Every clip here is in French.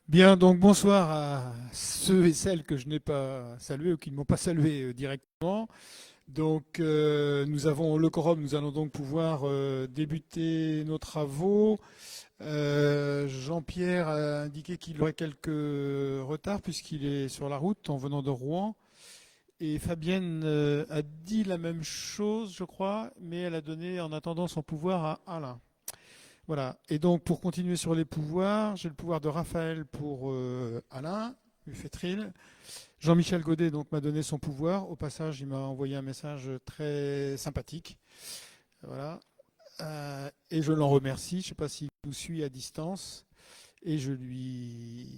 Bien, donc bonsoir à ceux et celles que je n'ai pas salués ou qui ne m'ont pas salué directement. Donc nous avons le quorum, nous allons donc pouvoir débuter nos travaux. Jean-Pierre a indiqué qu'il aurait quelques retards puisqu'il est sur la route en venant de Rouen. Et Fabienne a dit la même chose, je crois, mais elle a donné en attendant son pouvoir à Alain. Voilà. Et donc, pour continuer sur les pouvoirs, j'ai le pouvoir de Raphaël pour Alain Ufetril. Jean-Michel Godet donc m'a donné son pouvoir. Au passage, il m'a envoyé un message très sympathique. Voilà. Et je l'en remercie. Je ne sais pas s'il nous suit à distance. Et je lui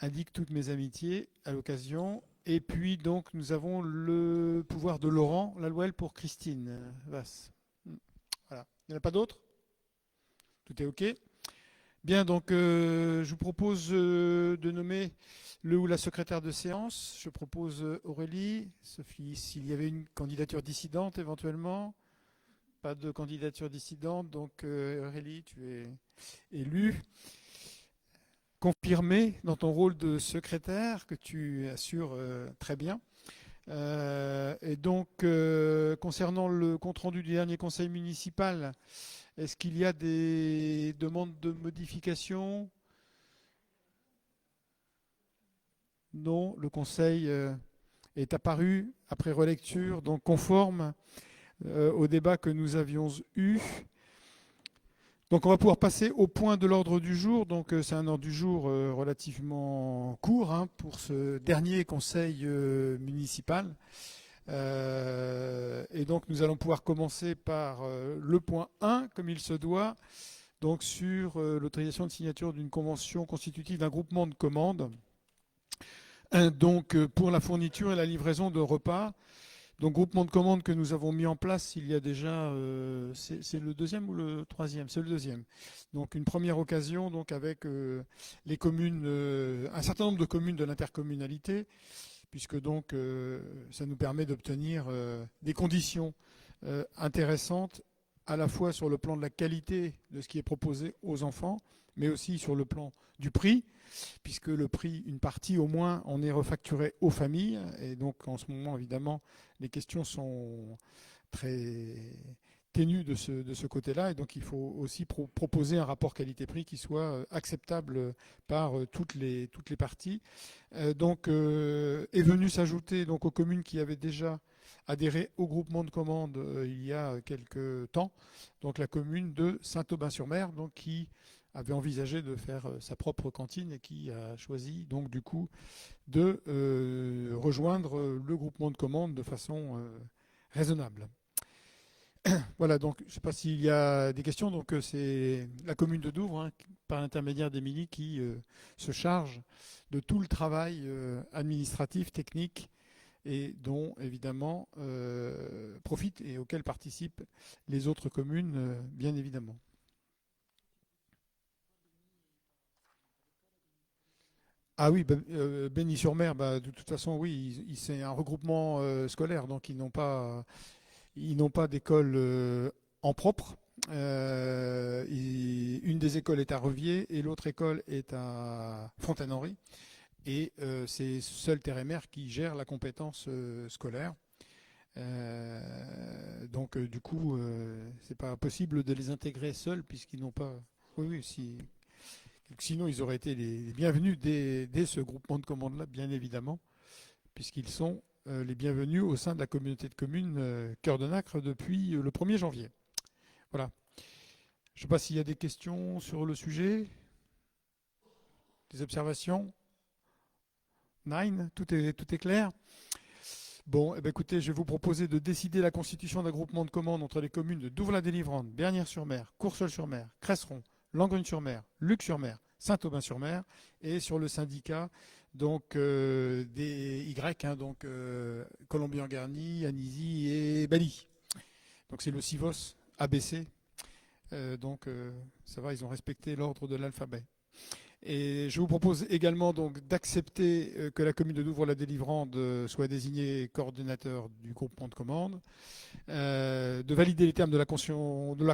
indique toutes mes amitiés à l'occasion. Et puis, donc, nous avons le pouvoir de Laurent Lalouel pour Christine Vasse. Voilà. Il n'y en a pas d'autres? Tout est OK? Bien, donc je vous propose de nommer le ou la secrétaire de séance. Je propose Aurélie, Sophie, s'il y avait une candidature dissidente éventuellement. Pas de candidature dissidente, donc Aurélie, tu es élue. Confirmée dans ton rôle de secrétaire que tu assures très bien. Et donc, concernant le compte-rendu du dernier conseil municipal, est-ce qu'il y a des demandes de modification? Non, le Conseil est apparu après relecture, donc conforme au débat que nous avions eu. Donc on va pouvoir passer au point de l'ordre du jour. Donc c'est un ordre du jour relativement court pour ce dernier Conseil municipal. Et donc nous allons pouvoir commencer par le point 1, comme il se doit, donc sur l'autorisation de signature d'une convention constitutive d'un groupement de commandes. Donc pour la fourniture et la livraison de repas. Donc groupement de commandes que nous avons mis en place il y a déjà, c'est le deuxième ou le troisième? C'est le deuxième. Donc une première occasion donc avec les communes, un certain nombre de communes de l'intercommunalité, puisque donc ça nous permet d'obtenir des conditions intéressantes à la fois sur le plan de la qualité de ce qui est proposé aux enfants, mais aussi sur le plan du prix, puisque le prix, une partie au moins, on est refacturé aux familles. Et donc en ce moment, évidemment, les questions sont très ténues de ce côté-là. Et donc il faut aussi proposer un rapport qualité-prix qui soit acceptable par toutes les parties. Donc est venu s'ajouter donc aux communes qui avaient déjà adhéré au groupement de commandes il y a quelques temps, donc la commune de Saint-Aubin-sur-Mer, donc qui avait envisagé de faire sa propre cantine et qui a choisi donc du coup de rejoindre le groupement de commandes de façon raisonnable. Voilà, donc je ne sais pas s'il y a des questions. Donc c'est la commune de Douvres, par l'intermédiaire d'Émilie, qui se charge de tout le travail administratif, technique, et dont évidemment profitent et auxquels participent les autres communes, bien évidemment. Ah oui, Bény-sur-Mer, de toute façon, oui, c'est un regroupement scolaire, donc ils n'ont pas d'école en propre. Une des écoles est à Reviers et l'autre école est à Fontaine-Henri. Et c'est seul Terre et Mer qui gère la compétence scolaire. Donc du coup, c'est pas possible de les intégrer seuls puisqu'ils n'ont pas. Oui, oui, si. Sinon, ils auraient été les bienvenus dès ce groupement de commandes-là, bien évidemment, puisqu'ils sont les bienvenus au sein de la communauté de communes Cœur de Nacre depuis le 1er janvier. Voilà. Je ne sais pas s'il y a des questions sur le sujet, des observations. Nine, tout est clair. Bon, eh bien, écoutez, je vais vous proposer de décider la constitution d'un groupement de commandes entre les communes de Douvres-la-Délivrante, Bernières-sur-Mer, Courseulles-sur-Mer, Cresseron, Langogne-sur-Mer, Luc-sur-Mer, Saint-Aubin-sur-Mer, et sur le syndicat donc des Y, donc Colombier-en-Garnie, Anisy et Bali. Donc c'est le CIVOS ABC. Donc ça va, ils ont respecté l'ordre de l'alphabet. Et je vous propose également donc d'accepter que la commune de Douvres-la-Délivrande soit désignée coordinateur du groupement de commandes, de valider les termes de la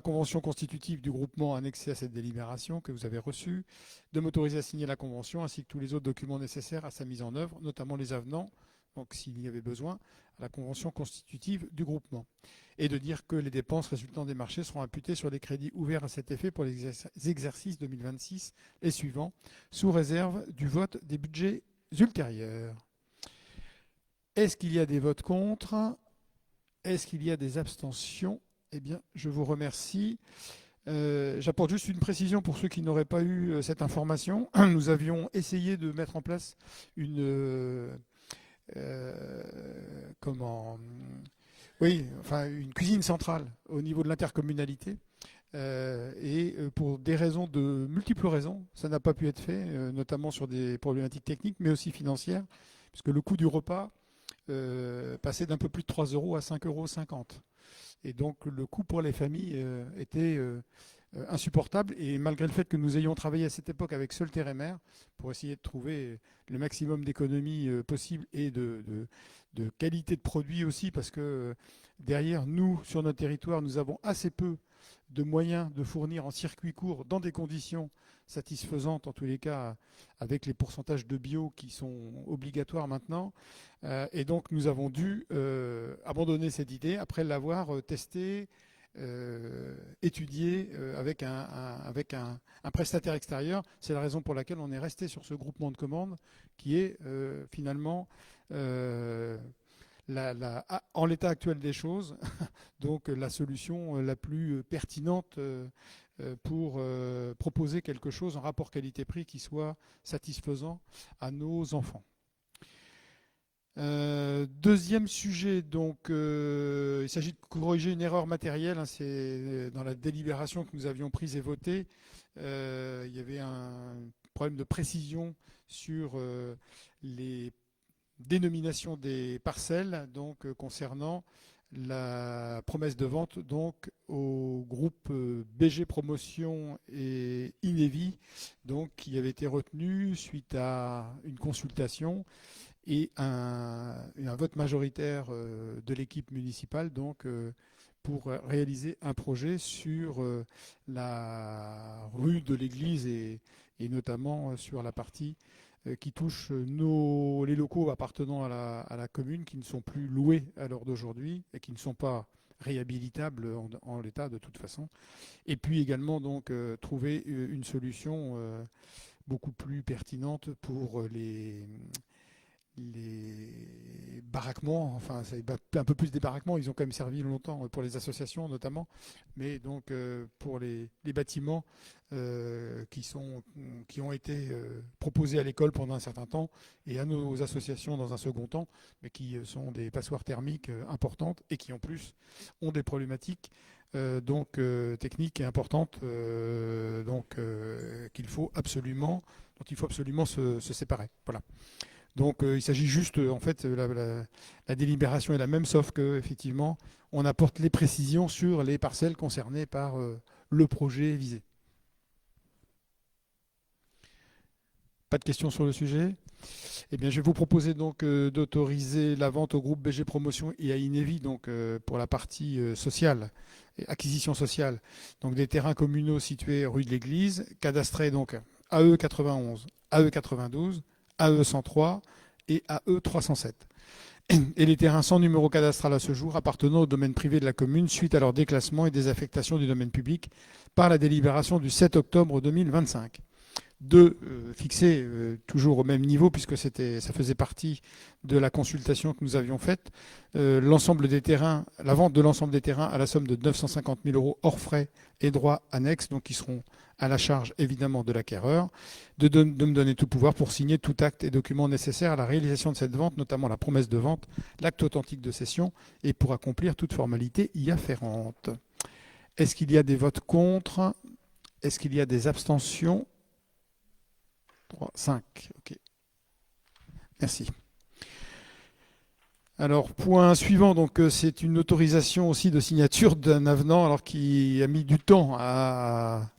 convention constitutive du groupement annexée à cette délibération que vous avez reçue, de m'autoriser à signer la convention ainsi que tous les autres documents nécessaires à sa mise en œuvre, notamment les avenants, donc s'il y avait besoin, à la convention constitutive du groupement. Et de dire que les dépenses résultant des marchés seront imputées sur les crédits ouverts à cet effet pour les exercices 2026 et suivants, sous réserve du vote des budgets ultérieurs. Est-ce qu'il y a des votes contre ? Est-ce qu'il y a des abstentions ? Eh bien, je vous remercie. J'apporte juste une précision pour ceux qui n'auraient pas eu cette information. Nous avions essayé de mettre en place une une cuisine centrale au niveau de l'intercommunalité. Et pour des raisons de multiples raisons, ça n'a pas pu être fait, notamment sur des problématiques techniques, mais aussi financières, puisque le coût du repas passait d'un peu plus de 3 euros à 5,50 €. Et donc le coût pour les familles était insupportable. Et malgré le fait que nous ayons travaillé à cette époque avec Solterre-et-Mer pour essayer de trouver le maximum d'économies possible et de qualité de produit aussi, parce que derrière nous, sur notre territoire, nous avons assez peu de moyens de fournir en circuit court dans des conditions satisfaisantes, en tous les cas avec les pourcentages de bio qui sont obligatoires maintenant. Et donc nous avons dû abandonner cette idée après l'avoir testée, étudié avec un prestataire extérieur. C'est la raison pour laquelle on est resté sur ce groupement de commandes qui est finalement en l'état actuel des choses, donc la solution la plus pertinente pour proposer quelque chose en rapport qualité-prix qui soit satisfaisant à nos enfants. Deuxième sujet, donc il s'agit de corriger une erreur matérielle, hein, c'est dans la délibération que nous avions prise et votée, il y avait un problème de précision sur les dénomination des parcelles, donc concernant la promesse de vente donc au groupe BG Promotion et Inevi, donc qui avait été retenu suite à une consultation et un vote majoritaire de l'équipe municipale, donc pour réaliser un projet sur la rue de l'église et notamment sur la partie qui touche les locaux appartenant à la commune, qui ne sont plus loués à l'heure d'aujourd'hui et qui ne sont pas réhabilitables en l'état de toute façon. Et puis également donc trouver une solution beaucoup plus pertinente pour les baraquements, enfin c'est un peu plus des baraquements, ils ont quand même servi longtemps pour les associations notamment, mais donc pour les bâtiments qui ont été proposés à l'école pendant un certain temps et à nos associations dans un second temps, mais qui sont des passoires thermiques importantes et qui en plus ont des problématiques techniques et importantes dont il faut absolument se séparer. Voilà. Donc il s'agit juste, en fait, la délibération est la même, sauf que effectivement, on apporte les précisions sur les parcelles concernées par le projet visé. Pas de questions sur le sujet ? Eh bien, je vais vous proposer donc d'autoriser la vente au groupe BG Promotion et à Inevi, donc pour la partie sociale, acquisition sociale, donc des terrains communaux situés rue de l'Église, cadastrés donc AE 91, AE 92, AE 103 et AE 307. Et les terrains sans numéro cadastral à ce jour appartenant au domaine privé de la commune suite à leur déclassement et désaffectation du domaine public par la délibération du 7 octobre 2025. Fixés toujours au même niveau puisque ça faisait partie de la consultation que nous avions faite, l'ensemble des terrains, la vente de l'ensemble des terrains à la somme de 950 000 € hors frais et droits annexes, donc qui seront à la charge évidemment de l'acquéreur, de me donner tout pouvoir pour signer tout acte et document nécessaire à la réalisation de cette vente, notamment la promesse de vente, l'acte authentique de cession et pour accomplir toute formalité y afférente. Est-ce qu'il y a des votes contre ? Est-ce qu'il y a des abstentions ? 3, 5, ok. Merci. Alors, point suivant, donc c'est une autorisation aussi de signature d'un avenant, alors qui a mis du temps à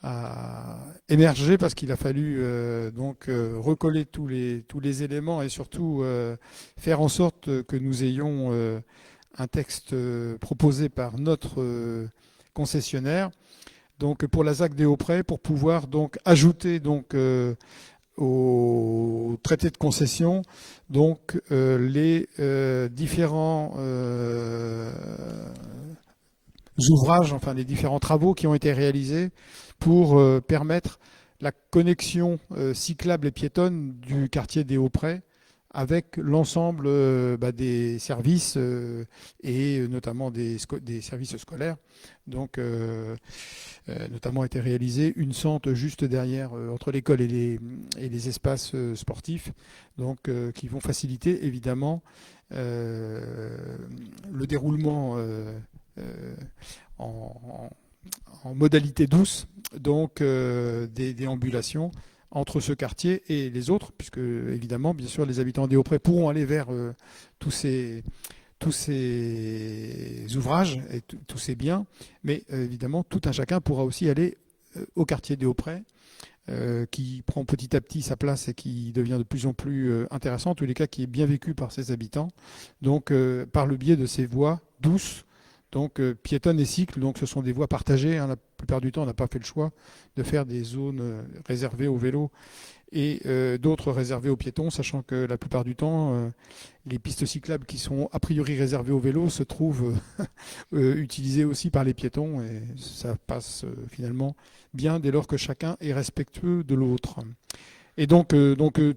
a émergé parce qu'il a fallu donc recoller tous les éléments et surtout faire en sorte que nous ayons un texte proposé par notre concessionnaire. Donc pour la ZAC des Hauts-Prés, pour pouvoir donc ajouter donc au traité de concession donc les différents ouvrages, enfin les différents travaux qui ont été réalisés pour permettre la connexion cyclable et piétonne du quartier des Hauts-Prés avec l'ensemble des services et notamment des services scolaires. Donc, notamment a été réalisée une sente juste derrière, entre l'école et les espaces sportifs, donc qui vont faciliter évidemment le déroulement en, en modalité douce, donc des déambulations entre ce quartier et les autres, puisque évidemment, bien sûr, les habitants des Hauts-Prés pourront aller vers tous ces ouvrages et tous ces biens, mais évidemment, tout un chacun pourra aussi aller au quartier des Hauts-Prés, qui prend petit à petit sa place et qui devient de plus en plus intéressant, en tous les cas qui est bien vécu par ses habitants, donc par le biais de ces voies douces, donc piétonnes et cycles, donc ce sont des voies partagées, hein, la plupart du temps on n'a pas fait le choix de faire des zones réservées aux vélos et d'autres réservées aux piétons, sachant que la plupart du temps, les pistes cyclables qui sont a priori réservées aux vélos se trouvent utilisées aussi par les piétons, et ça passe finalement bien dès lors que chacun est respectueux de l'autre. Et donc,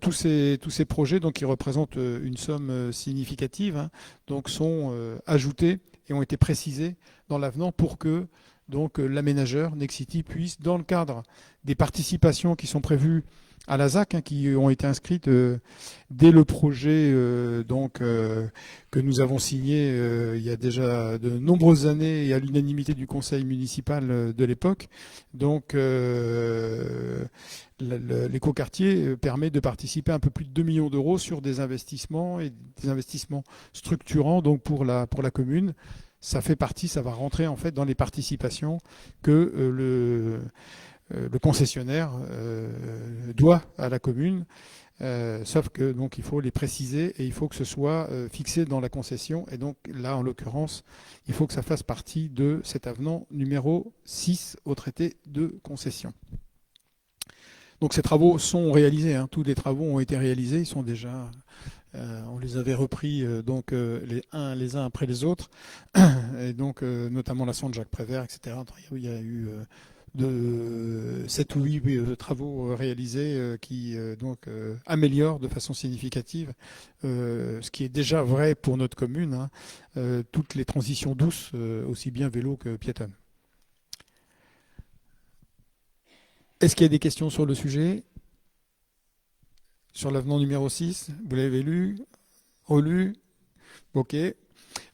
tous ces projets, donc, qui représentent une somme significative, hein, donc, sont ajoutés et ont été précisés dans l'avenant pour que donc, l'aménageur Nexity puisse, dans le cadre des participations qui sont prévues à la ZAC, hein, qui ont été inscrites dès le projet que nous avons signé il y a déjà de nombreuses années et à l'unanimité du conseil municipal de l'époque. Donc l'écoquartier permet de participer à un peu plus de 2 millions d'euros sur des investissements et des investissements structurants donc pour la commune. Ça fait partie, ça va rentrer en fait dans les participations que le concessionnaire doit à la commune, sauf que donc il faut les préciser et il faut que ce soit fixé dans la concession. Et donc là, en l'occurrence, il faut que ça fasse partie de cet avenant numéro 6 au traité de concession. Donc ces travaux sont réalisés, hein, tous les travaux ont été réalisés, ils sont déjà... on les avait repris les uns après les autres, et donc notamment la sonde Jacques Prévert, etc. Il y a eu 7 ou 8 travaux réalisés qui améliorent de façon significative ce qui est déjà vrai pour notre commune, hein, toutes les transitions douces, aussi bien vélo que piétonne. Est-ce qu'il y a des questions sur le sujet ? Sur l'avenant numéro 6, vous l'avez lu, relu ? Ok.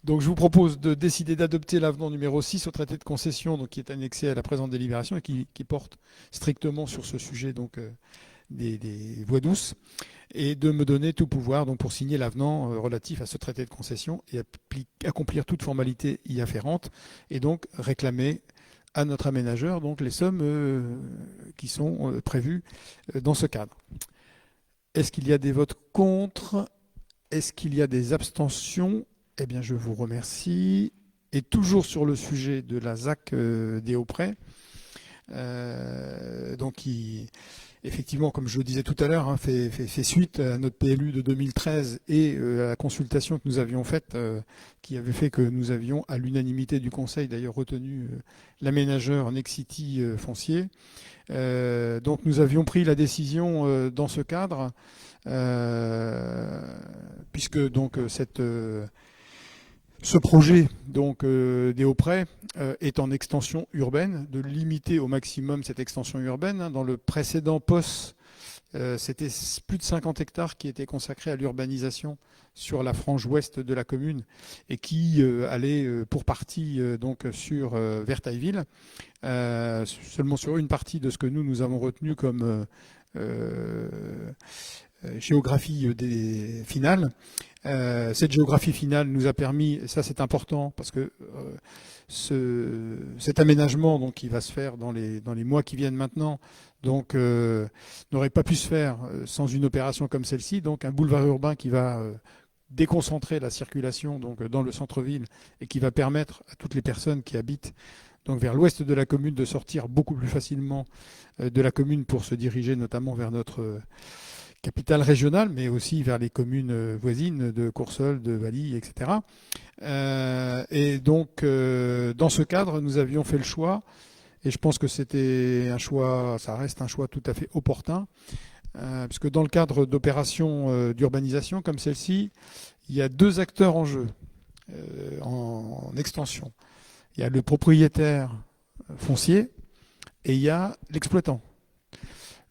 Donc je vous propose de décider d'adopter l'avenant numéro 6 au traité de concession, donc qui est annexé à la présente délibération et qui porte strictement sur ce sujet donc des voies douces, et de me donner tout pouvoir donc pour signer l'avenant relatif à ce traité de concession et accomplir toute formalité y afférente, et donc réclamer à notre aménageur donc les sommes qui sont prévues dans ce cadre. Est-ce qu'il y a des votes contre ? Est-ce qu'il y a des abstentions ? Eh bien, je vous remercie. Et toujours sur le sujet de la ZAC des Hauts-Prés, donc qui, effectivement, comme je le disais tout à l'heure, hein, fait suite à notre PLU de 2013 et à la consultation que nous avions faite, qui avait fait que nous avions, à l'unanimité du Conseil, d'ailleurs retenu l'aménageur Nexity foncier. Donc nous avions pris la décision dans ce cadre, puisque donc ce projet donc des Hauts-Prés est en extension urbaine, de limiter au maximum cette extension urbaine. Dans le précédent POS, c'était plus de 50 hectares qui étaient consacrés à l'urbanisation sur la frange ouest de la commune et qui allait pour partie donc sur Vertailleville, seulement sur une partie de ce que nous avons retenu comme géographie finale. Cette géographie finale nous a permis, et ça c'est important parce que cet aménagement donc qui va se faire dans les mois qui viennent maintenant, donc n'aurait pas pu se faire sans une opération comme celle-ci, donc un boulevard urbain qui va déconcentrer la circulation donc dans le centre-ville et qui va permettre à toutes les personnes qui habitent donc vers l'ouest de la commune de sortir beaucoup plus facilement de la commune pour se diriger notamment vers notre capitale régionale, mais aussi vers les communes voisines de Courseulles, de Valy, etc. Et donc, dans ce cadre, nous avions fait le choix, et je pense que c'était un choix, ça reste un choix tout à fait opportun, puisque dans le cadre d'opérations d'urbanisation comme celle-ci, il y a deux acteurs en jeu, en extension. Il y a le propriétaire foncier et il y a l'exploitant.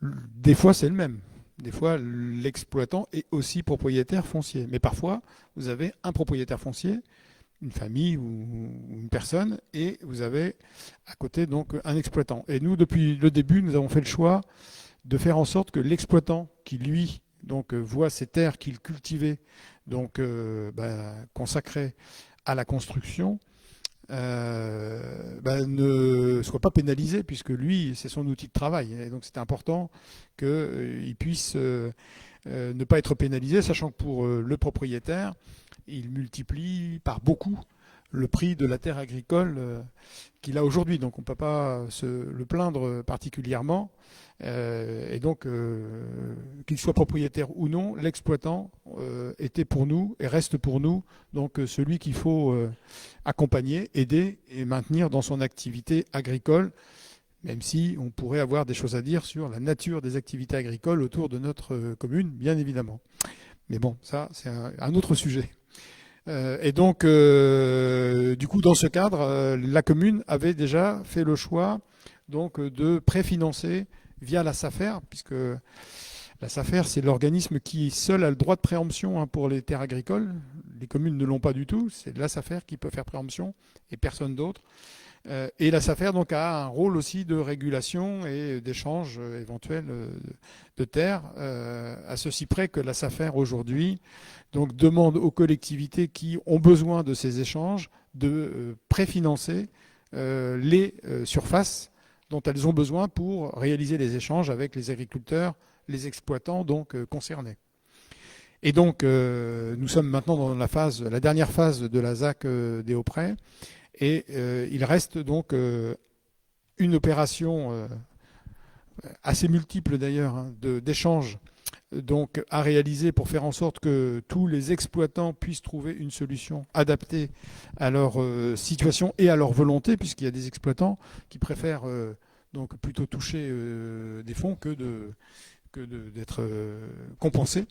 Des fois, c'est le même. Des fois, l'exploitant est aussi propriétaire foncier. Mais parfois, vous avez un propriétaire foncier, une famille ou une personne, et vous avez à côté donc un exploitant. Et nous, depuis le début, nous avons fait le choix de faire en sorte que l'exploitant, qui lui donc voit ses terres qu'il cultivait, donc consacrées à la construction, ne soit pas pénalisé puisque lui, c'est son outil de travail. Et donc c'est important qu'il puisse ne pas être pénalisé, sachant que pour le propriétaire, il multiplie par beaucoup le prix de la terre agricole qu'il a aujourd'hui. Donc on ne peut pas le plaindre particulièrement. Et donc, qu'il soit propriétaire ou non, l'exploitant était pour nous et reste pour nous donc celui qu'il faut accompagner, aider et maintenir dans son activité agricole, même si on pourrait avoir des choses à dire sur la nature des activités agricoles autour de notre commune, bien évidemment. Mais bon, ça, c'est un autre sujet. Et donc, du coup, dans ce cadre, la commune avait déjà fait le choix donc de préfinancer via la SAFER, puisque la SAFER, c'est l'organisme qui seul a le droit de préemption pour les terres agricoles. Les communes ne l'ont pas du tout. C'est la SAFER qui peut faire préemption et personne d'autre. Et la SAFER donc a un rôle aussi de régulation et d'échange éventuel de terres, à ceci près que la SAFER aujourd'hui donc demande aux collectivités qui ont besoin de ces échanges de préfinancer les surfaces dont elles ont besoin pour réaliser les échanges avec les agriculteurs, les exploitants donc concernés. Et donc nous sommes maintenant dans la dernière phase de la ZAC des Hauts-Prés. Et il reste donc une opération assez multiple d'ailleurs d'échanges donc à réaliser pour faire en sorte que tous les exploitants puissent trouver une solution adaptée à leur situation et à leur volonté, puisqu'il y a des exploitants qui préfèrent donc plutôt toucher des fonds que d'être compensés.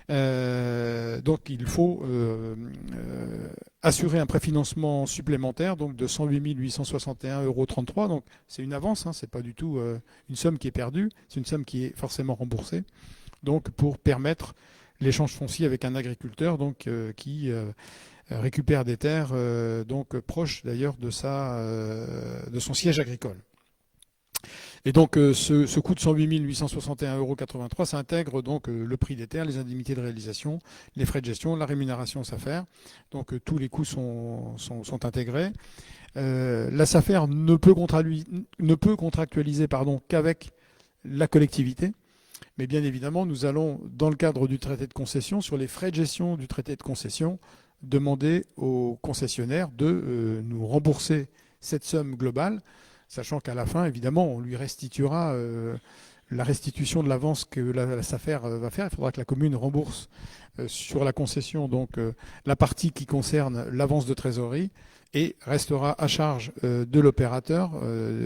Donc il faut assurer un préfinancement supplémentaire donc de 108 861,33 €. Donc c'est une avance, c'est pas du tout une somme qui est perdue, c'est une somme qui est forcément remboursée. Donc pour permettre l'échange foncier avec un agriculteur donc qui récupère des terres donc proches d'ailleurs de son siège agricole. Et donc ce coût de 108 861,83 €, ça intègre donc le prix des terres, les indemnités de réalisation, les frais de gestion, la rémunération SAFER. Donc tous les coûts sont intégrés. La SAFER ne peut contractualiser qu'avec la collectivité. Mais bien évidemment, nous allons, dans le cadre du traité de concession, sur les frais de gestion du traité de concession, demander aux concessionnaires de nous rembourser cette somme globale, sachant qu'à la fin, évidemment, on lui restituera la restitution de l'avance que la SAFER va faire. Il faudra que la commune rembourse sur la concession donc la partie qui concerne l'avance de trésorerie, et restera à charge de l'opérateur,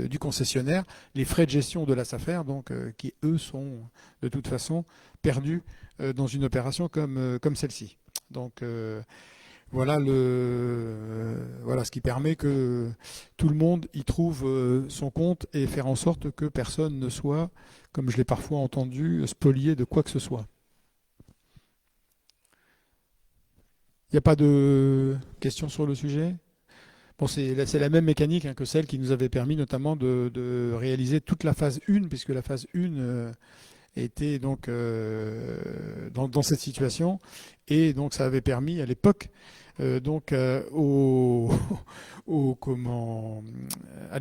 du concessionnaire, les frais de gestion de la SAFER, donc qui eux sont de toute façon perdus dans une opération comme celle-ci. Donc voilà ce qui permet que tout le monde y trouve son compte et faire en sorte que personne ne soit, comme je l'ai parfois entendu, spolié de quoi que ce soit. Il n'y a pas de questions sur le sujet ? Bon, c'est la même mécanique que celle qui nous avait permis notamment de réaliser toute la phase 1, puisque la phase 1 étaient donc dans cette situation. Et donc ça avait permis à l'époque donc à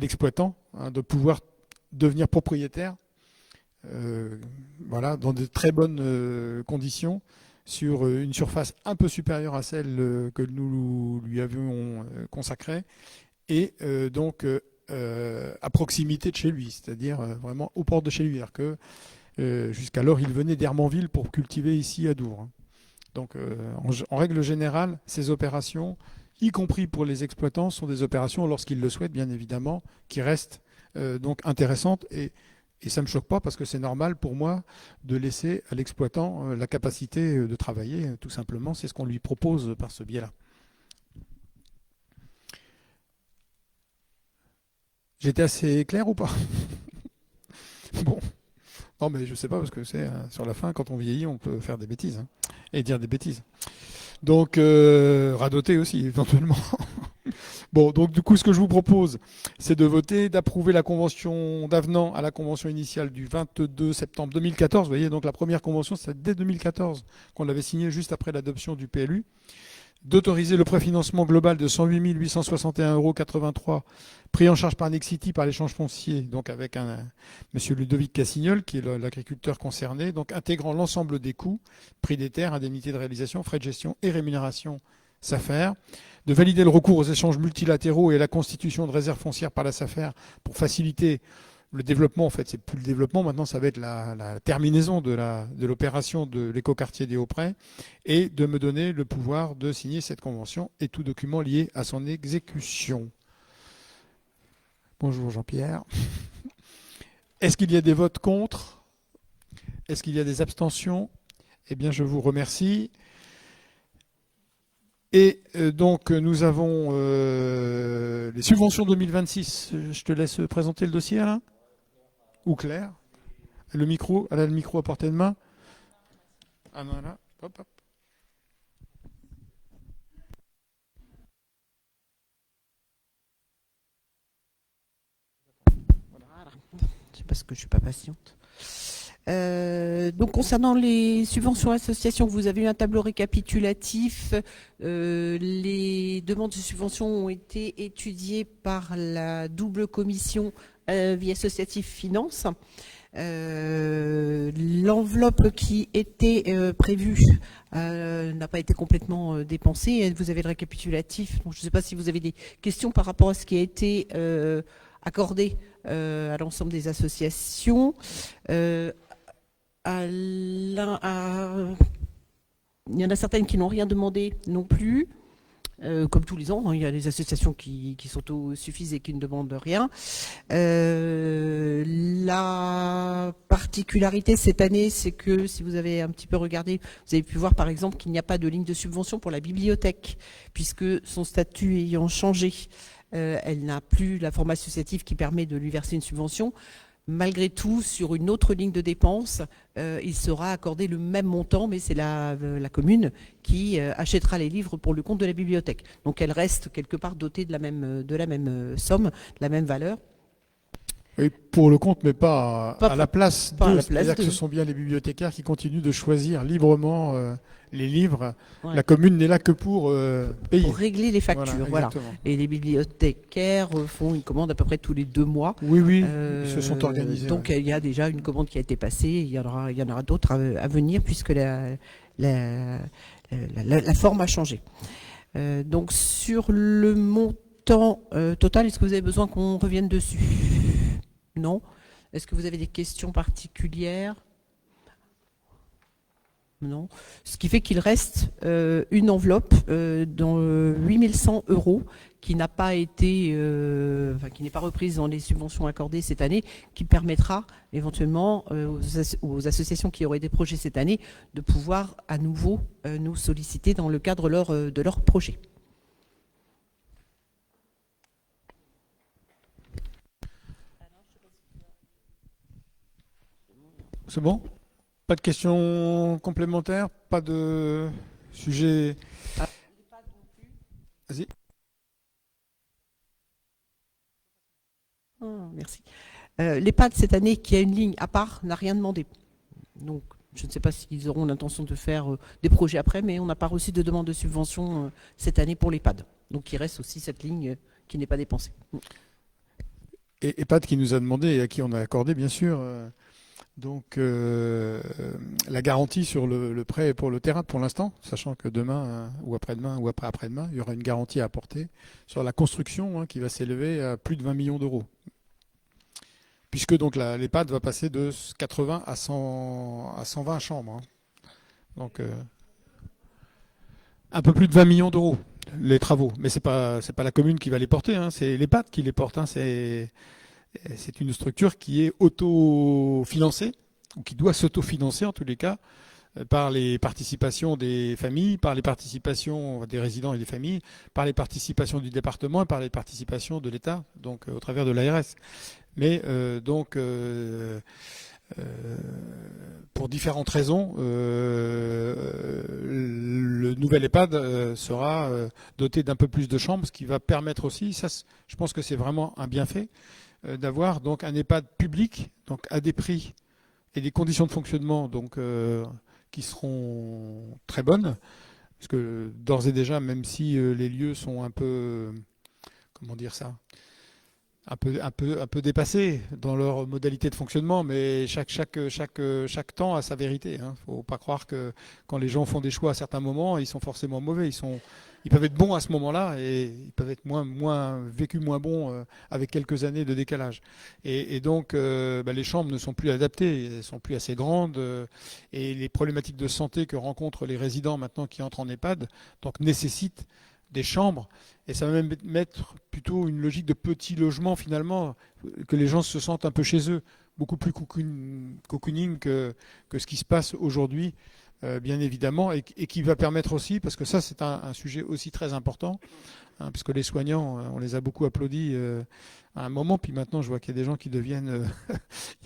l'exploitant de pouvoir devenir propriétaire voilà, dans de très bonnes conditions sur une surface un peu supérieure à celle que nous lui avions consacrée et donc à proximité de chez lui, c'est-à-dire vraiment aux portes de chez lui. C'est-à-dire que jusqu'alors, il venait d'Hermanville pour cultiver ici à Douvres. Donc en règle générale, ces opérations, y compris pour les exploitants, sont des opérations, lorsqu'ils le souhaitent bien évidemment, qui restent donc intéressantes et ça ne me choque pas parce que c'est normal pour moi de laisser à l'exploitant la capacité de travailler, tout simplement. C'est ce qu'on lui propose par ce biais-là. J'étais assez clair ou pas? Bon, non mais je sais pas parce que c'est sur la fin, quand on vieillit, on peut faire des bêtises hein, et dire des bêtises. Donc radoter aussi éventuellement. Bon, donc du coup, ce que je vous propose, c'est de voter, d'approuver la convention d'avenant à la convention initiale du 22 septembre 2014. Vous voyez, donc la première convention, c'est dès 2014 qu'on l'avait signée juste après l'adoption du PLU. D'autoriser le préfinancement global de 108 861,83 € pris en charge par Nexity par l'échange foncier, donc avec monsieur Ludovic Cassignol, qui est l'agriculteur concerné, donc intégrant l'ensemble des coûts, prix des terres, indemnités de réalisation, frais de gestion et rémunération SAFER, de valider le recours aux échanges multilatéraux et la constitution de réserves foncières par la SAFER pour faciliter le développement. En fait, c'est plus le développement, maintenant ça va être la terminaison de l'opération de l'écoquartier des Hauts-Prés et de me donner le pouvoir de signer cette convention et tout document lié à son exécution. Bonjour Jean-Pierre. Est-ce qu'il y a des votes contre? Est-ce qu'il y a des abstentions? Eh bien, je vous remercie. Et donc, nous avons les subventions 2026. Je te laisse présenter le dossier, Alain? Ou Claire? Le micro, elle a le micro à portée de main. Ah non, là, hop, hop. Voilà. C'est parce que je suis pas patiente. Donc concernant les subventions associations, vous avez eu un tableau récapitulatif. Les demandes de subventions ont été étudiées par la double commission vie associative finance. L'enveloppe qui était prévue n'a pas été complètement dépensée. Vous avez le récapitulatif. Donc, je ne sais pas si vous avez des questions par rapport à ce qui a été accordé à l'ensemble des associations. Il y en a certaines qui n'ont rien demandé non plus. Comme tous les ans, hein, il y a des associations qui s'autosuffisent et qui ne demandent rien. La particularité cette année, c'est que si vous avez un petit peu regardé, vous avez pu voir par exemple qu'il n'y a pas de ligne de subvention pour la bibliothèque, puisque son statut ayant changé, elle n'a plus la forme associative qui permet de lui verser une subvention. Malgré tout, sur une autre ligne de dépenses, il sera accordé le même montant, mais c'est la commune qui achètera les livres pour le compte de la bibliothèque. Donc elle reste quelque part dotée de la même somme, de la même valeur. Oui, pour le compte, mais pas à la place pas à d'eux. la place C'est-à-dire que d'eux. ce sont bien les bibliothécaires qui continuent de choisir librement les livres. Ouais. La commune n'est là que pour payer. Pour régler les factures, voilà. Et les bibliothécaires font une commande à peu près tous les 2 mois. Oui, oui, ils se sont organisés. Donc il y a déjà une commande qui a été passée, il y en aura d'autres à venir puisque la forme a changé. Donc sur le montant total, est-ce que vous avez besoin qu'on revienne dessus? Non. Est-ce que vous avez des questions particulières? Non. Ce qui fait qu'il reste une enveloppe dans 8100 € qui n'a pas été, qui n'est pas reprise dans les subventions accordées cette année, qui permettra éventuellement aux associations qui auraient des projets cette année de pouvoir à nouveau nous solliciter dans le cadre de leur projet. C'est bon? Pas de questions complémentaires? Pas de sujet? Vas-y. Merci. L'EHPAD cette année, qui a une ligne à part, n'a rien demandé. Donc, je ne sais pas s'ils auront l'intention de faire des projets après, mais on n'a pas reçu de demande de subvention cette année pour l'EHPAD. Donc, il reste aussi cette ligne qui n'est pas dépensée. Et EHPAD qui nous a demandé et à qui on a accordé, bien sûr, la garantie sur le prêt pour le terrain pour l'instant, sachant que demain ou après-demain ou après-demain, il y aura une garantie à apporter sur la construction qui va s'élever à plus de 20 millions d'euros. Puisque donc l'EHPAD va passer de 80 à 120 chambres. Donc un peu plus de 20 millions d'euros les travaux. Mais c'est pas la commune qui va les porter, c'est l'EHPAD qui les porte. C'est une structure qui est autofinancée, ou qui doit s'autofinancer en tous les cas, par les participations des familles, par les participations des résidents et des familles, par les participations du département et par les participations de l'État, donc au travers de l'ARS. Mais pour différentes raisons, le nouvel EHPAD sera doté d'un peu plus de chambres, ce qui va permettre aussi, ça, je pense que c'est vraiment un bienfait, d'avoir donc un EHPAD public, donc à des prix et des conditions de fonctionnement donc qui seront très bonnes, parce que d'ores et déjà, même si les lieux sont un peu, comment dire ça, un peu dépassés dans leur modalité de fonctionnement, mais chaque temps a sa vérité. Il ne faut pas croire que quand les gens font des choix à certains moments, ils sont forcément mauvais. Ils peuvent être bons à ce moment-là et ils peuvent être vécus moins bons avec quelques années de décalage. Et donc, les chambres ne sont plus adaptées, elles ne sont plus assez grandes et les problématiques de santé que rencontrent les résidents maintenant qui entrent en EHPAD donc nécessitent des chambres, et ça va même mettre plutôt une logique de petit logement finalement, que les gens se sentent un peu chez eux, beaucoup plus cocooning que ce qui se passe aujourd'hui, bien évidemment, et qui va permettre aussi, parce que ça c'est un sujet aussi très important, parce que les soignants, on les a beaucoup applaudis à un moment, puis maintenant je vois qu'il y a des gens qui deviennent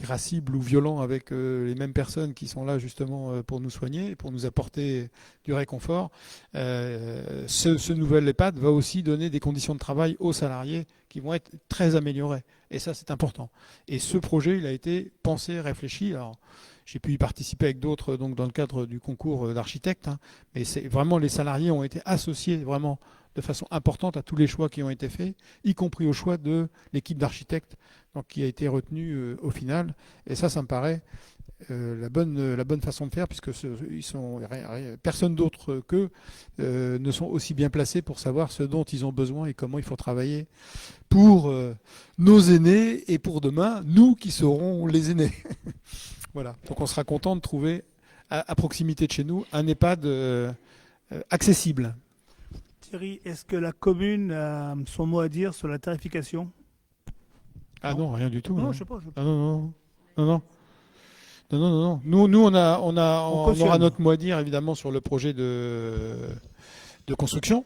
irascibles ou violents avec les mêmes personnes qui sont là justement pour nous soigner, pour nous apporter du réconfort. Ce nouvel EHPAD va aussi donner des conditions de travail aux salariés qui vont être très améliorées. Et ça, c'est important. Et ce projet, il a été pensé, réfléchi. Alors, j'ai pu y participer avec d'autres donc dans le cadre du concours d'architectes, mais c'est vraiment les salariés ont été associés vraiment de façon importante à tous les choix qui ont été faits, y compris au choix de l'équipe d'architectes donc, qui a été retenue au final. Et ça me paraît la bonne façon de faire, puisque personne d'autre qu'eux ne sont aussi bien placés pour savoir ce dont ils ont besoin et comment il faut travailler pour nos aînés et pour demain, nous qui serons les aînés. Voilà. Donc on sera content de trouver à proximité de chez nous un EHPAD accessible. Thierry, est-ce que la commune a son mot à dire sur la tarification? Ah non, rien du tout. Non, Non. je sais pas. Ah non. Non. Nous, on aura notre mot à dire évidemment sur le projet de construction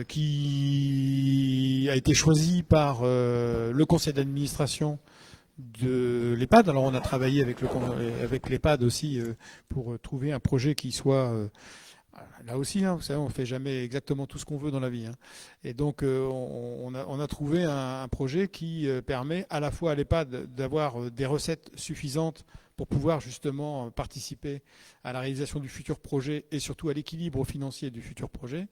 qui a été choisi par le conseil d'administration de l'EHPAD. Alors on a travaillé avec l'EHPAD aussi pour trouver un projet qui soit là aussi, vous savez, on ne fait jamais exactement tout ce qu'on veut dans la vie. Et donc, on a trouvé un projet qui permet à la fois à l'EHPAD d'avoir des recettes suffisantes pour pouvoir justement participer à la réalisation du futur projet et surtout à l'équilibre financier du futur projet.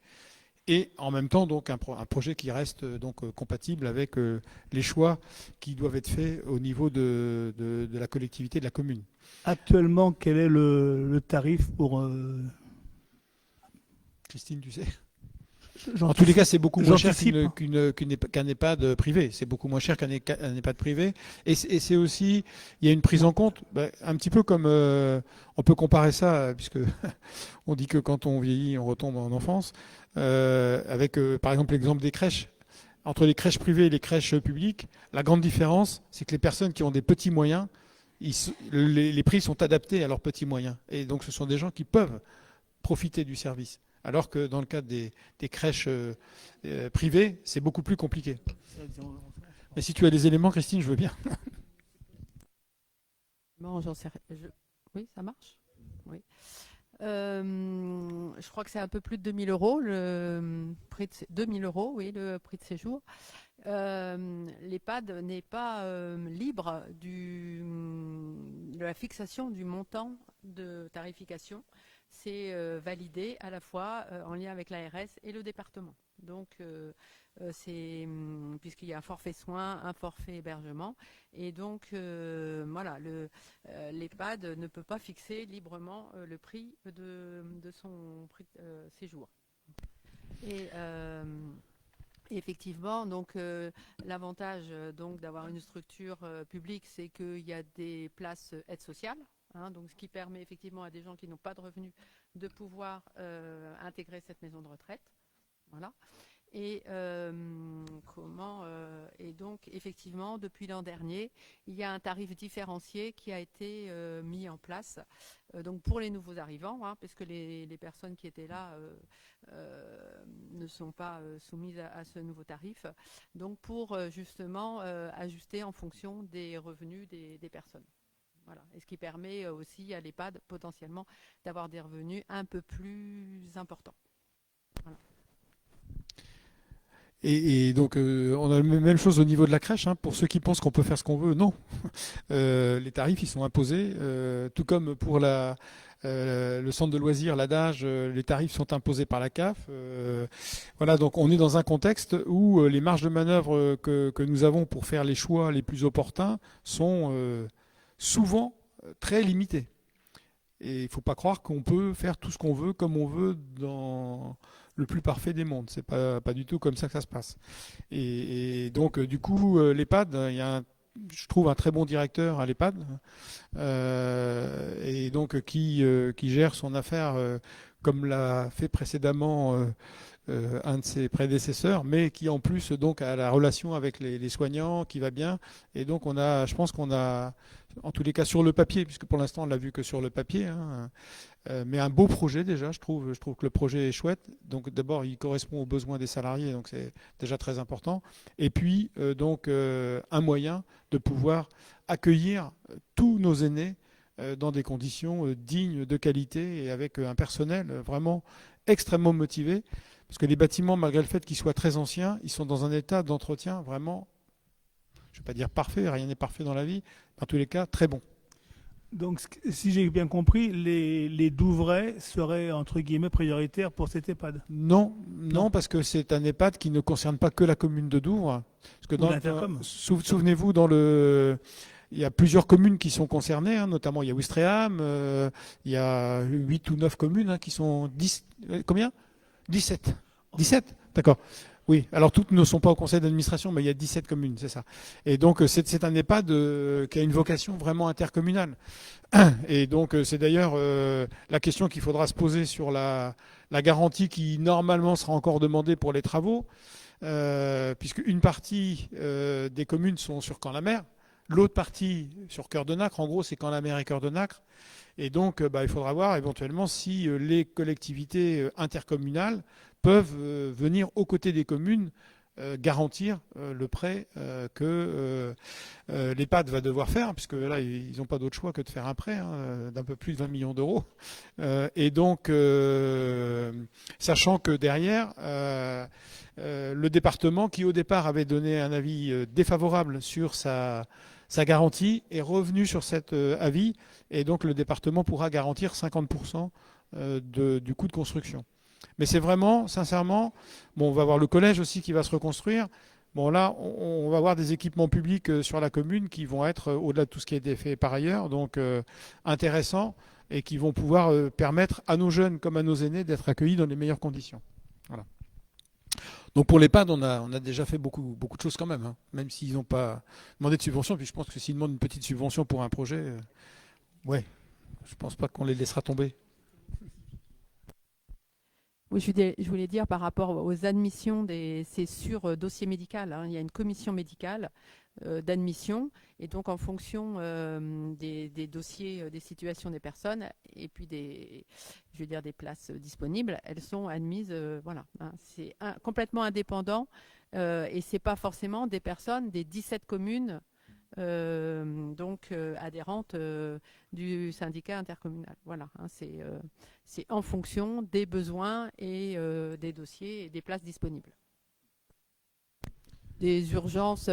Et en même temps, donc, un projet qui reste donc compatible avec les choix qui doivent être faits au niveau de la collectivité, de la commune. Actuellement, quel est le tarif pour... Christine, tu sais? En tous les cas, c'est beaucoup moins cher qu'un EHPAD privé. C'est beaucoup moins cher qu'un EHPAD privé. Et c'est aussi, il y a une prise en compte, un petit peu comme on peut comparer ça, puisque on dit que quand on vieillit, on retombe en enfance, avec par exemple l'exemple des crèches. Entre les crèches privées et les crèches publiques, la grande différence, c'est que les personnes qui ont des petits moyens, les prix sont adaptés à leurs petits moyens. Et donc, ce sont des gens qui peuvent profiter du service. Alors que dans le cadre des crèches privées, c'est beaucoup plus compliqué. Mais si tu as des éléments, Christine, je veux bien. Bon, oui, ça marche. Oui. Je crois que c'est un peu plus de 2 000 euros, le prix de 2 000 euros, oui, le prix de séjour. L'EHPAD n'est pas libre la fixation du montant de tarification, c'est validé à la fois en lien avec l'ARS et le département. Donc, puisqu'il y a un forfait soins, un forfait hébergement, et donc voilà, l'EHPAD ne peut pas fixer librement le prix de son prix de séjour. Et effectivement, donc l'avantage donc d'avoir une structure publique, c'est qu'il y a des places aide sociale, donc ce qui permet effectivement à des gens qui n'ont pas de revenus de pouvoir intégrer cette maison de retraite. Voilà. Et et donc effectivement depuis l'an dernier il y a un tarif différencié qui a été mis en place donc pour les nouveaux arrivants, parce que les personnes qui étaient là ne sont pas soumises à ce nouveau tarif, donc pour justement ajuster en fonction des revenus des personnes. Voilà. Et ce qui permet aussi à l'EHPAD potentiellement d'avoir des revenus un peu plus importants. Voilà. Et donc, on a la même chose au niveau de la crèche. Pour ceux qui pensent qu'on peut faire ce qu'on veut, non. Les tarifs, ils sont imposés. Tout comme pour le centre de loisirs, l'adage, les tarifs sont imposés par la CAF. Voilà, donc on est dans un contexte où les marges de manœuvre que nous avons pour faire les choix les plus opportuns sont souvent très limitées. Et il ne faut pas croire qu'on peut faire tout ce qu'on veut comme on veut dans le plus parfait des mondes. C'est pas du tout comme ça que ça se passe. Et donc, du coup, l'EHPAD, il y a je trouve un très bon directeur à l'EHPAD, et donc qui gère son affaire comme l'a fait précédemment un de ses prédécesseurs, mais qui en plus donc a la relation avec les soignants qui va bien. Et donc je pense qu'on a, en tous les cas sur le papier, puisque pour l'instant on l'a vu que sur le papier, mais un beau projet déjà. Je trouve que le projet est chouette. Donc d'abord il correspond aux besoins des salariés, donc c'est déjà très important. Et puis donc un moyen de pouvoir accueillir tous nos aînés dans des conditions dignes, de qualité, et avec un personnel vraiment extrêmement motivé. Parce que les bâtiments, malgré le fait qu'ils soient très anciens, ils sont dans un état d'entretien vraiment, je ne vais pas dire parfait, rien n'est parfait dans la vie, mais en tous les cas, très bon. Donc, si j'ai bien compris, les Douvrais seraient, entre guillemets, prioritaires pour cet EHPAD. Non, Non. parce que c'est un EHPAD qui ne concerne pas que la commune de Douvres. Parce que souvenez-vous, il y a plusieurs communes qui sont concernées, notamment il y a Ouistreham, il y a 8 ou 9 communes qui sont 10. Combien 17. 17 ? D'accord. Oui, alors toutes ne sont pas au conseil d'administration, mais il y a 17 communes, c'est ça. Et donc c'est un EHPAD qui a une vocation vraiment intercommunale. Et donc c'est d'ailleurs la question qu'il faudra se poser sur la garantie qui normalement sera encore demandée pour les travaux, puisque une partie des communes sont sur Caen-la-Mer, l'autre partie sur Cœur-de-Nacre. En gros, c'est Caen-la-Mer et Cœur-de-Nacre. Et donc, il faudra voir éventuellement si les collectivités intercommunales peuvent venir aux côtés des communes garantir le prêt que l'EHPAD va devoir faire, puisque là, ils n'ont pas d'autre choix que de faire un prêt d'un peu plus de 20 millions d'euros. Et donc, sachant que derrière, le département, qui au départ avait donné un avis défavorable sur sa garantie, est revenu sur cet avis, et donc le département pourra garantir 50% du coût de construction. Mais c'est vraiment, sincèrement, on va voir le collège aussi qui va se reconstruire. Bon, là, on va avoir des équipements publics sur la commune qui vont être au-delà de tout ce qui a été fait par ailleurs, donc intéressants, et qui vont pouvoir permettre à nos jeunes comme à nos aînés d'être accueillis dans les meilleures conditions. Voilà. Donc pour l'EHPAD, on a déjà fait beaucoup de choses quand même, même s'ils n'ont pas demandé de subvention. Puis je pense que s'ils demandent une petite subvention pour un projet, ouais, je pense pas qu'on les laissera tomber. Oui, je voulais dire par rapport aux admissions, c'est sur dossier médical. Il y a une commission médicale d'admission, et donc en fonction des dossiers, des situations des personnes, et puis des places disponibles, elles sont admises. Voilà, c'est complètement indépendant, et c'est pas forcément des personnes des 17 communes. Adhérentes du syndicat intercommunal. Voilà, c'est en fonction des besoins et des dossiers et des places disponibles. des urgences,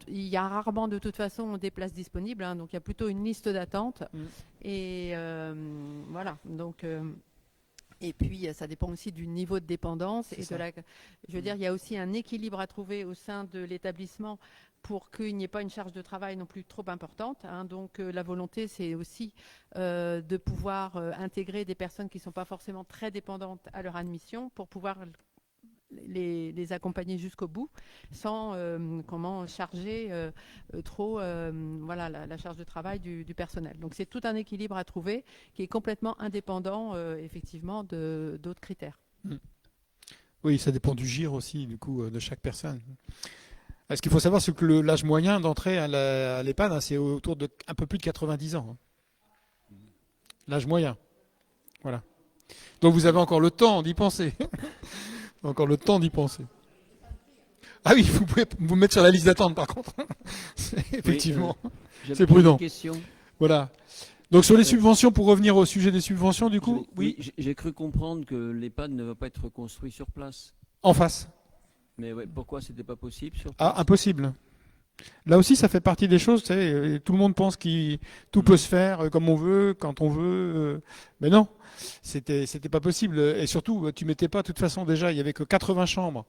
il y a rarement de toute façon des places disponibles, hein, donc il y a plutôt une liste d'attente. Et voilà, donc et puis ça dépend aussi du niveau de dépendance et je veux dire, il y a aussi un équilibre à trouver au sein de l'établissement pour qu'il n'y ait pas une charge de travail non plus trop importante, hein. Donc la volonté, c'est aussi de pouvoir intégrer des personnes qui ne sont pas forcément très dépendantes à leur admission pour pouvoir les accompagner jusqu'au bout sans charger trop voilà, la charge de travail du personnel. Donc c'est tout un équilibre à trouver qui est complètement indépendant effectivement d'autres critères. Oui, ça dépend du GIR aussi, du coup, de chaque personne. Ce qu'il faut savoir, c'est que l'âge moyen d'entrée à l'EHPAD, hein, c'est autour de un peu plus de 90 ans. Hein. L'âge moyen. Voilà. Donc vous avez encore le temps d'y penser. Encore le temps d'y penser. Ah oui, vous pouvez vous mettre sur la liste d'attente par contre. Effectivement, c'est prudent. Voilà. Donc sur les subventions, pour revenir au sujet des subventions, du coup, oui. J'ai cru comprendre que l'EHPAD ne va pas être construit sur place. En face. Mais ouais, pourquoi c'était pas possible sur place? Ah, impossible. Là aussi, ça fait partie des choses. Tu sais, tout le monde pense que tout peut se faire comme on veut, quand on veut. Mais non, c'était pas possible. Et surtout, tu mettais pas, de toute façon, déjà, il y avait que 80 chambres,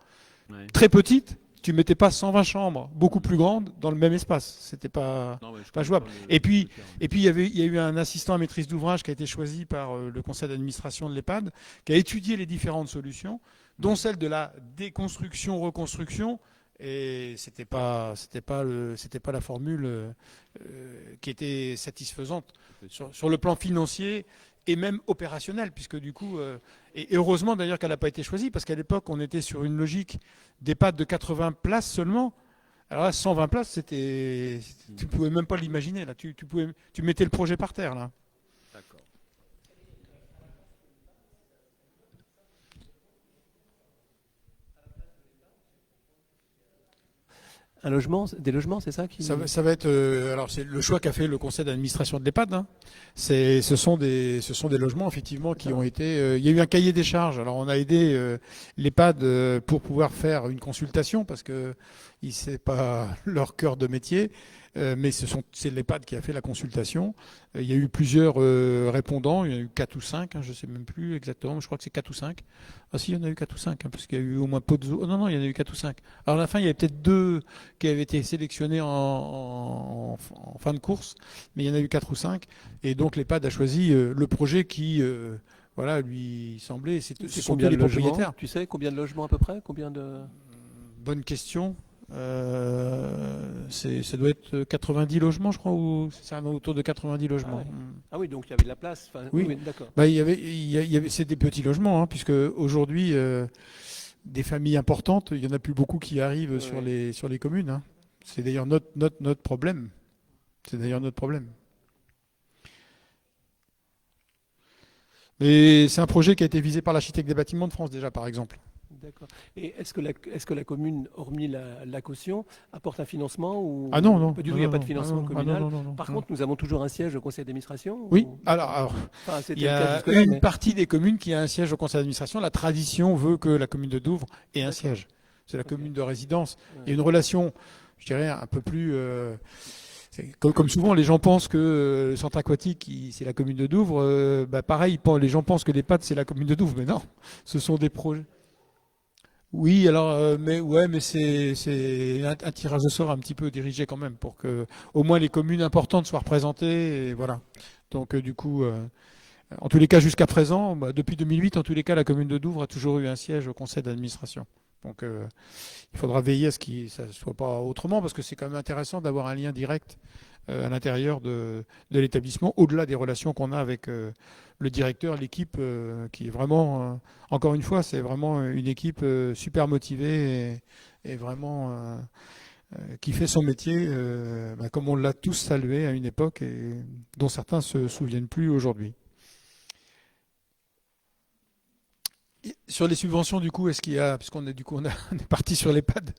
très petites. Tu mettais pas 120 chambres, beaucoup plus grandes, dans le même espace. C'était pas jouable. Et puis, il y a eu un assistant à maîtrise d'ouvrage qui a été choisi par le conseil d'administration de l'EHPAD, qui a étudié les différentes solutions, dont celle de la déconstruction-reconstruction. Et c'était pas la formule qui était satisfaisante sur le plan financier et même opérationnel, puisque du coup, et heureusement d'ailleurs qu'elle n'a pas été choisie, parce qu'à l'époque on était sur une logique d'EHPAD de 80 places seulement. Alors là, 120 places, tu pouvais même pas l'imaginer là. Tu mettais le projet par terre là. D'accord. Des logements, c'est ça qui... Ça va être alors c'est le choix qu'a fait le conseil d'administration de l'EHPAD. Hein. Ce sont des logements effectivement qui ont été. Il y a eu un cahier des charges. Alors on a aidé l'EHPAD pour pouvoir faire une consultation parce que c'est pas leur cœur de métier. Mais c'est l'EHPAD qui a fait la consultation. Il y a eu plusieurs répondants, il y en a eu 4 ou 5, hein, je ne sais même plus exactement, mais je crois que c'est 4 ou 5. Ah si, il y en a eu 4 ou 5, hein, parce qu'il y a eu au moins Pozzo. Non, il y en a eu 4 ou 5. Alors à la fin, il y avait peut-être 2 qui avaient été sélectionnés en fin de course, mais il y en a eu 4 ou 5. Et donc l'EHPAD a choisi le projet qui lui semblait, c'est combien les de logements, propriétaires. Tu sais combien de logements à peu près? Bonne question. Ça doit être 90 logements, je crois, ou c'est autour de 90 logements. Ah oui, donc il y avait de la place. Oui, d'accord. C'est des petits logements, hein, puisque aujourd'hui, des familles importantes, il n'y en a plus beaucoup qui arrivent sur les communes. Hein. C'est d'ailleurs notre problème. Mais c'est un projet qui a été visé par l'architecte des bâtiments de France déjà, par exemple. D'accord. Et est-ce que la commune, hormis la caution, apporte un financement ou... Ah non. Pas du tout, il n'y a pas de financement communal. Non. Par contre, nous avons toujours un siège au conseil d'administration? Oui, alors il y a une partie des communes qui a un siège au conseil d'administration. La tradition veut que la commune de Douvres ait un siège. C'est la commune de résidence. Il y a une relation, je dirais, un peu plus... Comme souvent, les gens pensent que le centre aquatique, c'est la commune de Douvres. Pareil, les gens pensent que l'EHPAD, c'est la commune de Douvres. Mais non, ce sont des projets... Oui, alors, mais c'est un tirage de sort un petit peu dirigé quand même pour que au moins les communes importantes soient représentées. Et voilà. Donc du coup, en tous les cas jusqu'à présent, depuis 2008, en tous les cas, la commune de Douvres a toujours eu un siège au conseil d'administration. Donc il faudra veiller à ce que ça ne soit pas autrement parce que c'est quand même intéressant d'avoir un lien direct à l'intérieur de l'établissement, au-delà des relations qu'on a avec le directeur, l'équipe, qui est vraiment, encore une fois, c'est vraiment une équipe super motivée et vraiment qui fait son métier comme on l'a tous salué à une époque et dont certains se souviennent plus aujourd'hui. Sur les subventions, du coup, est-ce qu'il y a, puisqu'on est on est parti sur l'EHPAD,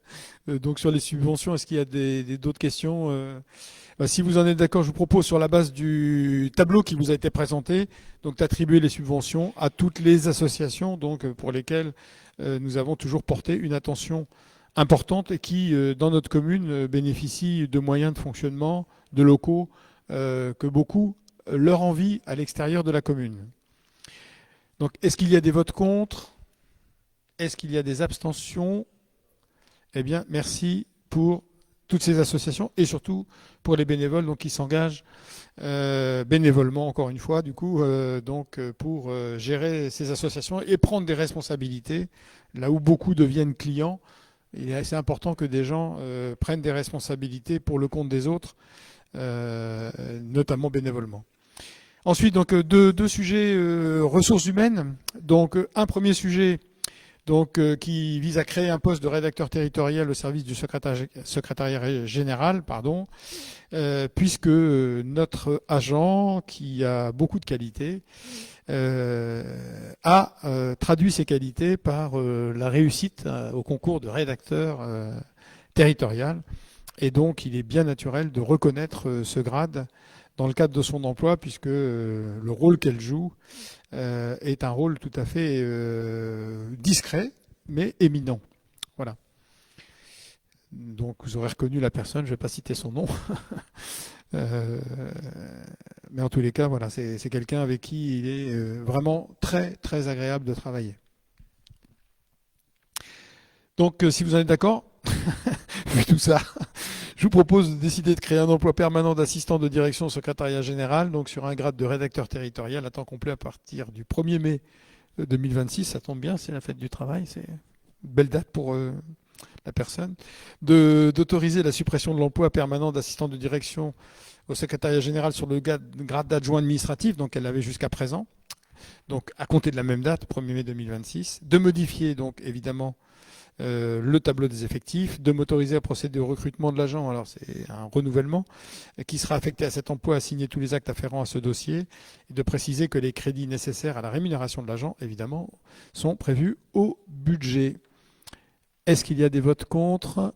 donc sur les subventions, est-ce qu'il y a d'autres questions si vous en êtes d'accord, je vous propose sur la base du tableau qui vous a été présenté, donc d'attribuer les subventions à toutes les associations, donc pour lesquelles nous avons toujours porté une attention importante et qui, dans notre commune, bénéficie de moyens de fonctionnement, de locaux que beaucoup leur envient à l'extérieur de la commune. Donc, est-ce qu'il y a des votes contre? Est-ce qu'il y a des abstentions? Eh bien, merci pour toutes ces associations et surtout pour les bénévoles donc, qui s'engagent bénévolement, encore une fois, du coup, pour gérer ces associations et prendre des responsabilités là où beaucoup deviennent clients. Il est assez important que des gens prennent des responsabilités pour le compte des autres, notamment bénévolement. Ensuite, donc deux sujets ressources humaines. Donc un premier sujet qui vise à créer un poste de rédacteur territorial au service du secrétariat général, puisque notre agent, qui a beaucoup de qualités, a traduit ses qualités par la réussite au concours de rédacteur territorial. Et donc, il est bien naturel de reconnaître ce grade dans le cadre de son emploi, puisque le rôle qu'elle joue est un rôle tout à fait discret, mais éminent. Voilà. Donc vous aurez reconnu la personne, je ne vais pas citer son nom. Mais en tous les cas, voilà, c'est quelqu'un avec qui il est vraiment très, très agréable de travailler. Donc si vous en êtes d'accord, vu tout ça, je vous propose de décider de créer un emploi permanent d'assistant de direction au secrétariat général, donc sur un grade de rédacteur territorial à temps complet à partir du 1er mai 2026. Ça tombe bien, c'est la fête du travail, c'est une belle date pour la personne. D'autoriser la suppression de l'emploi permanent d'assistant de direction au secrétariat général sur le grade d'adjoint administratif, donc elle l'avait jusqu'à présent, donc à compter de la même date, 1er mai 2026. De modifier donc évidemment le tableau des effectifs, de m'autoriser à procéder au recrutement de l'agent, alors c'est un renouvellement, qui sera affecté à cet emploi, à signer tous les actes afférents à ce dossier, et de préciser que les crédits nécessaires à la rémunération de l'agent, évidemment, sont prévus au budget. Est-ce qu'il y a des votes contre?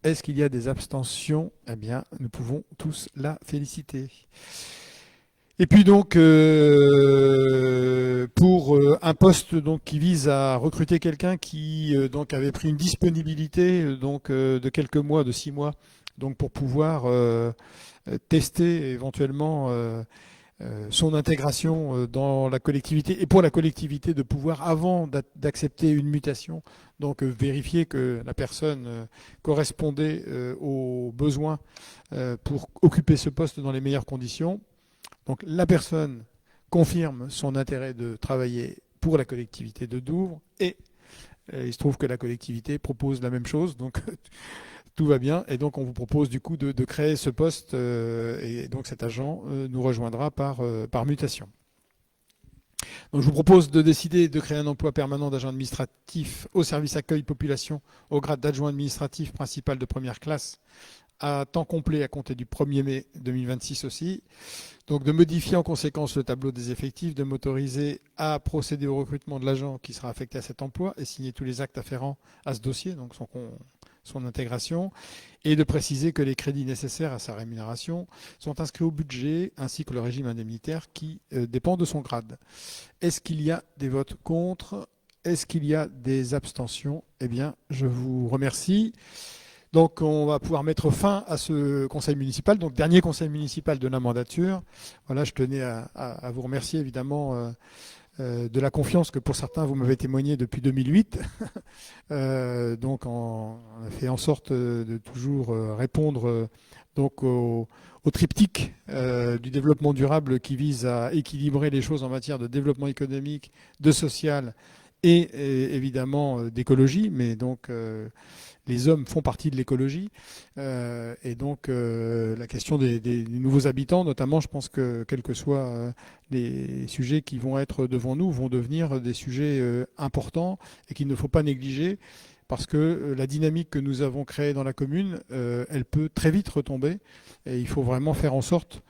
Est-ce qu'il y a des abstentions? Eh bien, nous pouvons tous la féliciter. Et puis donc pour un poste donc qui vise à recruter quelqu'un qui donc avait pris une disponibilité de quelques mois, de 6 mois, donc pour pouvoir tester éventuellement son intégration dans la collectivité et pour la collectivité de pouvoir avant d'accepter une mutation donc vérifier que la personne correspondait aux besoins pour occuper ce poste dans les meilleures conditions. Donc la personne confirme son intérêt de travailler pour la collectivité de Douvres et il se trouve que la collectivité propose la même chose, donc tout va bien. Et donc on vous propose du coup de créer ce poste et donc cet agent nous rejoindra par mutation. Donc je vous propose de décider de créer un emploi permanent d'agent administratif au service accueil population au grade d'adjoint administratif principal de première classe à temps complet à compter du 1er mai 2026 aussi. Donc de modifier en conséquence le tableau des effectifs, de m'autoriser à procéder au recrutement de l'agent qui sera affecté à cet emploi et signer tous les actes afférents à ce dossier, donc son intégration, et de préciser que les crédits nécessaires à sa rémunération sont inscrits au budget ainsi que le régime indemnitaire qui dépend de son grade. Est-ce qu'il y a des votes contre? Est-ce qu'il y a des abstentions? Eh bien, je vous remercie. Donc on va pouvoir mettre fin à ce conseil municipal, donc dernier conseil municipal de la mandature. Voilà, je tenais à vous remercier évidemment de la confiance que pour certains vous m'avez témoigné depuis 2008. Donc on a fait en sorte de toujours répondre donc au triptyque du développement durable qui vise à équilibrer les choses en matière de développement économique, de social et évidemment d'écologie, mais donc les hommes font partie de l'écologie et donc la question des nouveaux habitants, notamment, je pense que quels que soient les sujets qui vont être devant nous, vont devenir des sujets importants et qu'il ne faut pas négliger parce que la dynamique que nous avons créée dans la commune, elle peut très vite retomber et il faut vraiment faire en sorte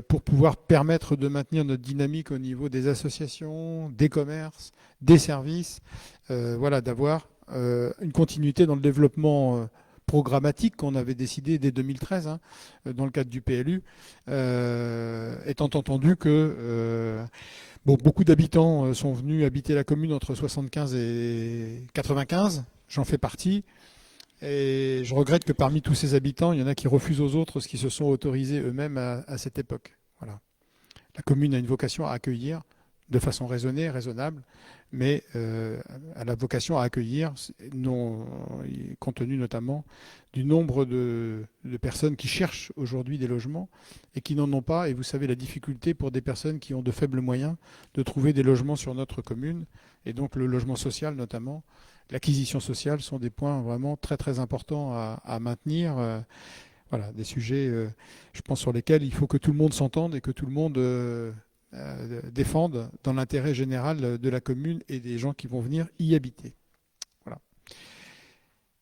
pour pouvoir permettre de maintenir notre dynamique au niveau des associations, des commerces, des services, voilà, d'avoir une continuité dans le développement programmatique qu'on avait décidé dès 2013 dans le cadre du PLU, étant entendu que beaucoup d'habitants sont venus habiter la commune entre 75 et 95, j'en fais partie. Et je regrette que parmi tous ces habitants, il y en a qui refusent aux autres ce qu'ils se sont autorisés eux-mêmes à cette époque. Voilà. La commune a une vocation à accueillir de façon raisonnée, raisonnable, mais elle a vocation à accueillir, compte tenu notamment du nombre de personnes qui cherchent aujourd'hui des logements et qui n'en ont pas. Et vous savez la difficulté pour des personnes qui ont de faibles moyens de trouver des logements sur notre commune. Et donc le logement social notamment, l'acquisition sociale sont des points vraiment très très importants à maintenir. Voilà, des sujets, je pense, sur lesquels il faut que tout le monde s'entende et que tout le monde défende dans l'intérêt général de la commune et des gens qui vont venir y habiter. Voilà.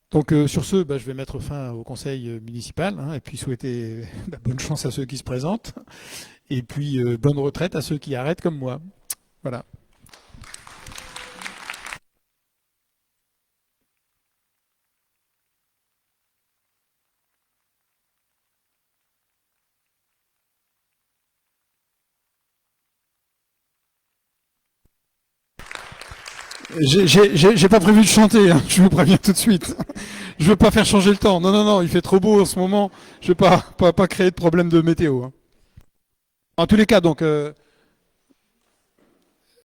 Donc sur ce, je vais mettre fin au conseil municipal et puis souhaiter bonne chance à ceux qui se présentent et puis bonne retraite à ceux qui arrêtent comme moi. Voilà. J'ai pas prévu de chanter, hein, je vous préviens tout de suite. Je veux pas faire changer le temps. Non, non, non, il fait trop beau en ce moment. Je veux pas créer de problème de météo. Hein. En tous les cas, donc,